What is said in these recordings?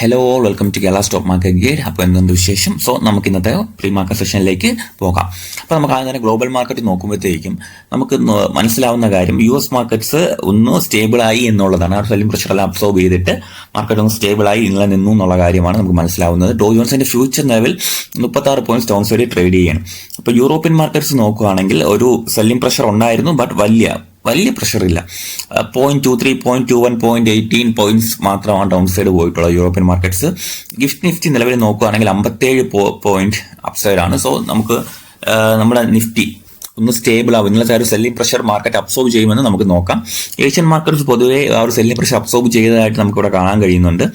Hello welcome to Kerala stock market guide. അപ്പോൾ എന്തുണ്ട് വിശേഷം? സോ നമുക്ക് ഇന്നത്തെ പ്രീ മാർക്കറ്റ് സെഷനിലേക്ക് പോകാം. അപ്പോൾ നമുക്ക് ആദ്യം തന്നെ ഗ്ലോബൽ മാർക്കറ്റ് നോക്കുമ്പോഴത്തേക്കും നമുക്ക് മനസ്സിലാവുന്ന കാര്യം US മാർക്കറ്റ്സ് ഒന്ന് സ്റ്റേബിളായി എന്നുള്ളതാണ്. ആ സെല്ലിംഗ് പ്രഷറെല്ലാം അബ്സോർബ് ചെയ്തിട്ട് മാർക്കറ്റ് ഒന്ന് സ്റ്റേബിളായി ഇന്നലെ നിന്നു എന്നുള്ള കാര്യമാണ് നമുക്ക് മനസ്സിലാവുന്നത്. ഡോ ജോൺസിന്റെ ഫ്യൂച്ചർ ലെവൽ 36 പോയിന്റ്സ് ഡൗൺ സൈഡിൽ ട്രേഡ് ചെയ്യണം. അപ്പോൾ യൂറോപ്യൻ മാർക്കറ്റ്സ് നോക്കുകയാണെങ്കിൽ ഒരു സെല്ലിംഗ് പ്രഷർ ഉണ്ടായിരുന്നു, ബട്ട് വലിയ പ്രഷറില്ല. 0.23, 0.21, 0.18 പോയിന്റ്സ് മാത്രമാണ് ഡൗൺ സൈഡ് പോയിട്ടുള്ളത് യൂറോപ്യൻ മാർക്കറ്റ്സ്. ഗിഫ്റ്റ് നിഫ്റ്റി നിലവിൽ നോക്കുകയാണെങ്കിൽ 57 പോയിന്റ് അപ്സൈഡാണ്. സോ നമുക്ക് നമ്മുടെ നിഫ്റ്റി ഒന്ന് സ്റ്റേബിൾ ആവും. ഇന്നത്തെ ഒരു സെല്ലിംഗ് പ്രഷർ മാർക്കറ്റ് അബ്സോർബ് ചെയ്യുമെന്ന് നമുക്ക് നോക്കാം. ഏഷ്യൻ മാർക്കറ്റ്സ് പൊതുവേ ആ ഒരു സെല്ലിംഗ് പ്രഷർ അബ്സോർബ് ചെയ്തതായിട്ട് നമുക്കിവിടെ കാണാൻ കഴിയുന്നുണ്ട്.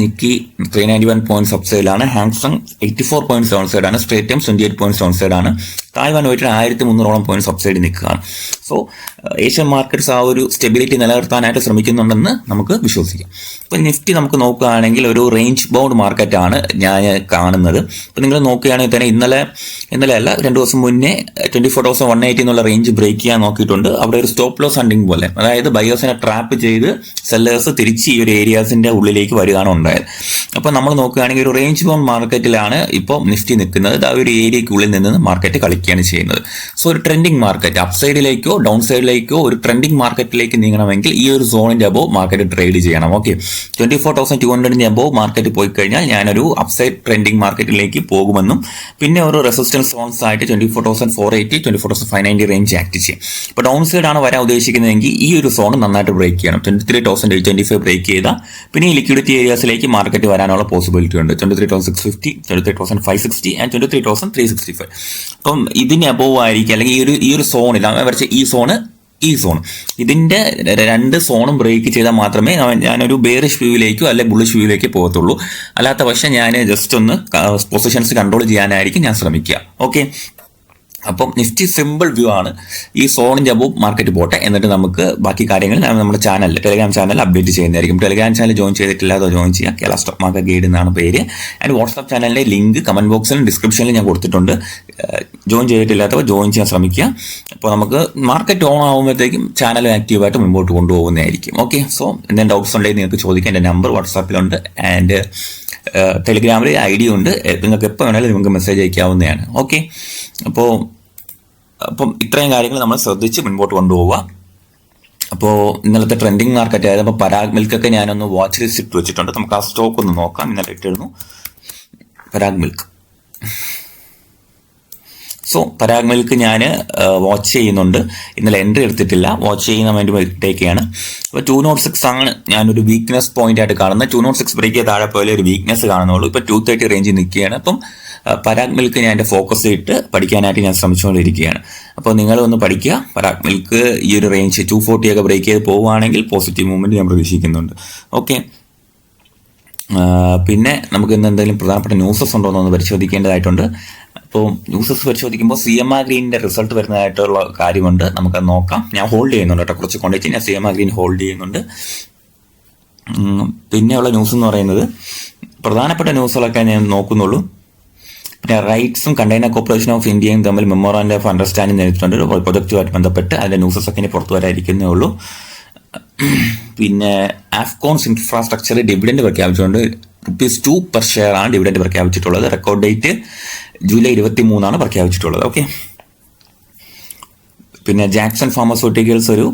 നിക്കി 391 പോയിന്റ്സ് അപ്സൈഡിലാണ്. ഹാങ്സങ് 84 പോയിന്റ്സ് ഡൗൺ സൈഡാണ്. സ്ട്രേറ്റ് ടൈംസ് 28 പോയിന്റ്സ് ഡൗൺ സൈഡാണ്. തായ്വാൻ പോയിട്ട് 1300 പോയിന്റ്സ് അപ്സൈഡ് നിൽക്കുകയാണ്. സോ ഏഷ്യൻ മാർക്കറ്റ്സ് ആ ഒരു സ്റ്റെബിലിറ്റി നിലനിർത്താനായിട്ട് ശ്രമിക്കുന്നുണ്ടെന്ന് നമുക്ക് വിശ്വസിക്കാം. ഇപ്പം നിഫ്റ്റി നമുക്ക് നോക്കുകയാണെങ്കിൽ ഒരു റേഞ്ച് ബൗണ്ട് മാർക്കറ്റാണ് ഞാൻ കാണുന്നത്. ഇപ്പം നിങ്ങൾ നോക്കുകയാണെങ്കിൽ തന്നെ ഇന്നലെ അല്ല 2 ദിവസം മുന്നേ 24,180 എന്നുള്ള റേഞ്ച് ബ്രേക്ക് ചെയ്യാൻ നോക്കിയിട്ടുണ്ട്. അവിടെ ഒരു സ്റ്റോപ്പ് ലോസ് ഹണ്ടിങ് പോലെ, അതായത് ബയേഴ്സിനെ ട്രാപ്പ് ചെയ്ത് സെല്ലേഴ്സ് തിരിച്ച് ഈ ഒരു ഏരിയാസിന്റെ ഉള്ളിലേക്ക് വരികയാണ് ഉണ്ടായത്. അപ്പോൾ നമ്മൾ നോക്കുകയാണെങ്കിൽ ഒരു റേഞ്ച് ബൗണ്ട് മാർക്കറ്റിലാണ് ഇപ്പോൾ നിഫ്റ്റി നിൽക്കുന്നത്. ആ ഒരു ഏരിയയ്ക്കുള്ളിൽ നിന്ന് മാർക്കറ്റ് കളിക്കുകയാണ് ചെയ്യുന്നത്. സോ ഒരു ട്രെൻഡിങ് മാർക്കറ്റ് അപ്സൈഡിലേക്കോ ഡൗൺ സൈഡിലേക്കോ ഒരു ട്രെൻഡിങ് മാർക്കറ്റിലേക്ക് നീങ്ങണമെങ്കിൽ ഈ ഒരു സോണിന്റെ അബോവ് മാർക്കറ്റ് ട്രേഡ് ചെയ്യണം. ഓക്കെ, 24,200 അബോവ് മാർക്കറ്റ് പോയി കഴിഞ്ഞാൽ ഞാനൊരു അപ്സൈഡ് ട്രെൻഡിങ് മാർക്കറ്റിലേക്ക് പോകുമെന്നും പിന്നെ ഒരു റെസിസ്റ്റൻസ് സോൺസ് ആയിട്ട് 24,480, 24,590 റേഞ്ച് ആക്ട് ചെയ്യും. ഇപ്പോൾ ഡൗൺ സൈഡ് ആണ് വരാൻ ഉദ്ദേശിക്കുന്നതെങ്കിൽ ഈ ഒരു സോൺ നന്നായിട്ട് ബ്രേക്ക് ചെയ്യണം. 23,825 ബ്രേക്ക് ചെയ്താൽ പിന്നെ ഈ ലിക്വിഡിറ്റി ഏരിയാസിലേക്ക് മാർക്കറ്റ് വരാനുള്ള പോസിബിലിറ്റി ഉണ്ട്. 23,650, 23,560 ആൻഡ് 23,365. അപ്പം ഇതിന് അബോവ് ആയിരിക്കും, അല്ലെങ്കിൽ ഈ ഒരു സോണിൽ വരച്ച ഈ സോൺ ഇതിന്റെ 2 സോണും ബ്രേക്ക് ചെയ്താൽ മാത്രമേ ഞാനൊരു ബെയറിഷ് വ്യൂവിലേക്കോ അല്ലെ ബുള്ളിഷ് വ്യൂവിലേക്ക് പോകത്തുള്ളൂ. അല്ലാത്ത പക്ഷം ഞാൻ ജസ്റ്റ് ഒന്ന് പൊസിഷൻസ് കൺട്രോൾ ചെയ്യാനായിരിക്കും ഞാൻ ശ്രമിക്കുക. ഓക്കെ, അപ്പം നിഫ്റ്റി സിമ്പിൾ വ്യൂ ആണ്. ഈ സോണിന്റെ അബോവ് മാർക്കറ്റ് പോട്ടെ, എന്നിട്ട് നമുക്ക് ബാക്കി കാര്യങ്ങൾ നമ്മുടെ ടെലിഗ്രാം ചാനൽ അപ്ഡേറ്റ് ചെയ്യുന്നതായിരിക്കും. ടെലിഗ്രാം ചാനൽ ജോയിൻ ചെയ്തിട്ടില്ലാതെ ജോയിൻ ചെയ്യുക. കേരള സ്റ്റോക്ക് മാർക്കറ്റ് ഗൈഡ് എന്നാണ് പേര്. ആൻഡ് വാട്സ്ആപ്പ് ചാനലിന്റെ ലിങ്ക് കമന്റ് ബോക്സിലും ഡിസ്ക്രിപ്ഷനിലും ഞാൻ കൊടുത്തിട്ടുണ്ട്. ജോയിൻ ചെയ്തിട്ടില്ലാത്തവർ ജോയിൻ ചെയ്യാൻ ശ്രമിക്കുക. അപ്പോൾ നമുക്ക് മാർക്കറ്റ് ഓൺ ആകുമ്പോഴത്തേക്കും ചാനൽ ആക്റ്റീവായിട്ട് മുമ്പോട്ട് കൊണ്ടുപോകുന്നതായിരിക്കും. ഓക്കെ, സോ എന്തെങ്കിലും ഡൗട്ട്സ് ഉണ്ടെങ്കിൽ നിങ്ങൾക്ക് ചോദിക്കാം. എൻ്റെ നമ്പർ വാട്സാപ്പിലുണ്ട് ആൻഡ് ടെലിഗ്രാമിൽ ID ഉണ്ട്. നിങ്ങൾക്ക് എപ്പോൾ വേണമെങ്കിലും നിങ്ങൾക്ക് മെസ്സേജ് അയക്കാവുന്നതാണ്. ഓക്കെ, അപ്പം ഇത്രയും കാര്യങ്ങൾ നമ്മൾ ശ്രദ്ധിച്ച് മുൻപോട്ട് കൊണ്ടുപോവുക. അപ്പോൾ ഇന്നലത്തെ ട്രെൻഡിങ് മാർക്കറ്റ് ആയത് അപ്പോൾ പരാഗ് മിൽക്കൊക്കെ ഞാനൊന്ന് വാച്ച് ലിസ്റ്റ് ഇട്ട് വെച്ചിട്ടുണ്ട്. നമുക്ക് ആ സ്റ്റോക്ക് ഒന്ന് നോക്കാം. ഇന്നലെ ഇട്ടിരുന്നു Parag milk. So Parag milk ഞാൻ വാച്ച് ചെയ്യുന്നുണ്ട്. ഇന്നലെ എൻട്രി എടുത്തിട്ടില്ല, വാച്ച് ചെയ്യുന്ന വേണ്ടി ഇട്ടേക്കാണ്. അപ്പോൾ 206 ആണ് ഞാനൊരു വീക്ക്നെസ് പോയിന്റ് ആയിട്ട് കാണുന്നത്. 206 ബ്രേക്ക് താഴെ പോലെ ഒരു വീക്ക്നെസ് കാണുന്നുള്ളൂ. ഇപ്പോൾ 230 റേഞ്ചിൽ നിൽക്കുകയാണ്. അപ്പം പരാഗ് മിൽക്ക് ഞാൻ എൻ്റെ ഫോക്കസ് ഇട്ട് പഠിക്കാനായിട്ട് ഞാൻ ശ്രമിച്ചുകൊണ്ടിരിക്കുകയാണ്. അപ്പോൾ നിങ്ങളൊന്ന് പഠിക്കുക. പരാഗ് മിൽക്ക് ഈ ഒരു റേഞ്ച് 240 ഒക്കെ ബ്രേക്ക് ചെയ്ത് പോവുകയാണെങ്കിൽ പോസിറ്റീവ് മൂവ്മെന്റ് ഞാൻ പ്രതീക്ഷിക്കുന്നുണ്ട്. ഓക്കെ, പിന്നെ നമുക്ക് ഇന്ന് എന്തെങ്കിലും പ്രധാനപ്പെട്ട ന്യൂസസ് ഉണ്ടോ എന്നൊന്ന് പരിശോധിക്കേണ്ടതായിട്ടുണ്ട്. അപ്പോൾ ന്യൂസസ് പരിശോധിക്കുമ്പോൾ CMR ഗ്രീനിന്റെ റിസൾട്ട് വരുന്നതായിട്ടുള്ള കാര്യമുണ്ട്. നമുക്കത് നോക്കാം. ഞാൻ ഹോൾഡ് ചെയ്യുന്നുണ്ട് കേട്ടോ, കുറച്ച് ക്വാണ്ടിറ്റി ഞാൻ CMR ഗ്രീൻ ഹോൾഡ് ചെയ്യുന്നുണ്ട്. പിന്നെയുള്ള ന്യൂസ് എന്ന് പറയുന്നത് പ്രധാനപ്പെട്ട ന്യൂസുകളൊക്കെ ഞാൻ നോക്കുന്നുള്ളൂ. പിന്നെ റൈറ്റ്സും കണ്ടെയ്നർ കോർപ്പറേഷൻ ഓഫ് ഇന്ത്യയും തമ്മിൽ മെമ്മോറാൻഡം ഓഫ് അണ്ടർസ്റ്റാൻഡിംഗ് നേരിട്ടുണ്ട് പ്രൊജക്റ്റുമായിട്ട് ബന്ധപ്പെട്ട്. അതിന്റെ ന്യൂസസ് ഒക്കെ ഇനി പുറത്തു വരാതിരിക്കുന്നേ ഉള്ളൂ. പിന്നെ ആഫ്കോൺസ് ഇൻഫ്രാസ്ട്രക്ചർ ഡിവിഡൻഡ് പ്രഖ്യാപിച്ചുകൊണ്ട് ₹2 പെർ ഷെയർ ആണ് ഡിവിഡൻഡ് പ്രഖ്യാപിച്ചിട്ടുള്ളത്. റെക്കോർഡ് ഡേറ്റ് ജൂലൈ 23 പ്രഖ്യാപിച്ചിട്ടുള്ളത്. ഓക്കെ, പിന്നെ ജാക്സൺ ഫാർമസ്യൂട്ടിക്കൽസ് ഒരു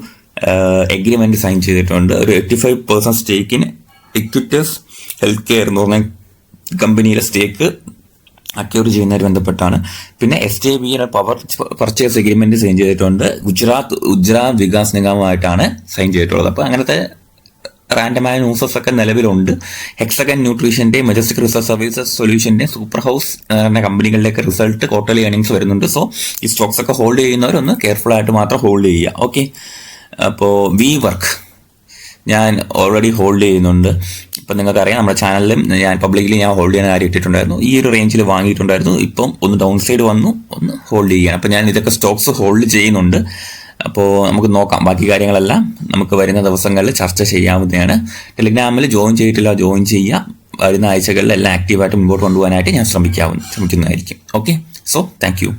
എഗ്രിമെന്റ് സൈൻ ചെയ്തിട്ടുണ്ട്. ഒരു 85% സ്റ്റേക്കിന് ഇക്വിറ്റസ് ഹെൽത്ത് കെയർ എന്ന് പറഞ്ഞ കമ്പനിയിലെ സ്റ്റേക്ക് അക്യൂർ ചെയ്യുന്നതിന് ബന്ധപ്പെട്ടാണ്. പിന്നെ SJVയുടെ പവർ പർച്ചേസ് എഗ്രിമെന്റ് സൈൻ ചെയ്തിട്ടുണ്ട്. ഗുജറാത്ത് വികാസ് നിഗമുമായിട്ടാണ് സൈൻ ചെയ്തിട്ടുള്ളത്. അപ്പോൾ അങ്ങനത്തെ റാൻഡമായ ന്യൂസസ് ഒക്കെ നിലവിലുണ്ട്. ഹെക്സഗൺ ന്യൂട്രീഷന്റെ, മെജസ്റ്റിക് റിസർച്ച് സർവീസസ് സൊല്യൂഷന്റെ, സൂപ്പർ ഹൗസ് എന്ന കമ്പനികളിലേക്ക് റിസൾട്ട് ക്വാർട്ടർലി ഏർണിംഗ്സ് വരുന്നുണ്ട്. സോ ഈ സ്റ്റോക്സ് ഒക്കെ ഹോൾഡ് ചെയ്യുന്നവരൊന്ന് കെയർഫുൾ ആയിട്ട് മാത്രം ഹോൾഡ് ചെയ്യുക. ഓക്കെ, അപ്പോൾ വർക്ക് ഞാൻ ഓൾറെഡി ഹോൾഡ് ചെയ്യുന്നുണ്ട്. ഇപ്പം നിങ്ങൾക്കറിയാം, നമ്മുടെ ചാനലിലും ഞാൻ പബ്ലിക്കലി ഞാൻ ഹോൾഡ് ചെയ്യാൻ കാര്യം ഇട്ടിട്ടുണ്ടായിരുന്നു. ഈ ഒരു റേഞ്ചിൽ വാങ്ങിയിട്ടുണ്ടായിരുന്നു. ഇപ്പം ഒന്ന് ഡൗൺ സൈഡ് വന്നു, ഒന്ന് ഹോൾഡ് ചെയ്യുകയാണ്. അപ്പം ഞാൻ ഇതൊക്കെ സ്റ്റോക്സ് ഹോൾഡ് ചെയ്യുന്നുണ്ട്. അപ്പോൾ നമുക്ക് നോക്കാം. ബാക്കി കാര്യങ്ങളെല്ലാം നമുക്ക് വരുന്ന ദിവസങ്ങളിൽ ചർച്ച ചെയ്യാവുന്നതാണ്. ടെലിഗ്രാമിൽ ജോയിൻ ചെയ്തിട്ടില്ല, ജോയിൻ ചെയ്യുക. വരുന്ന ആഴ്ചകളിൽ എല്ലാം ആക്റ്റീവായിട്ട് മുമ്പോട്ട് കൊണ്ടുപോകാനായിട്ട് ഞാൻ ശ്രമിക്കുന്നതായിരിക്കും. Okay, so thank U.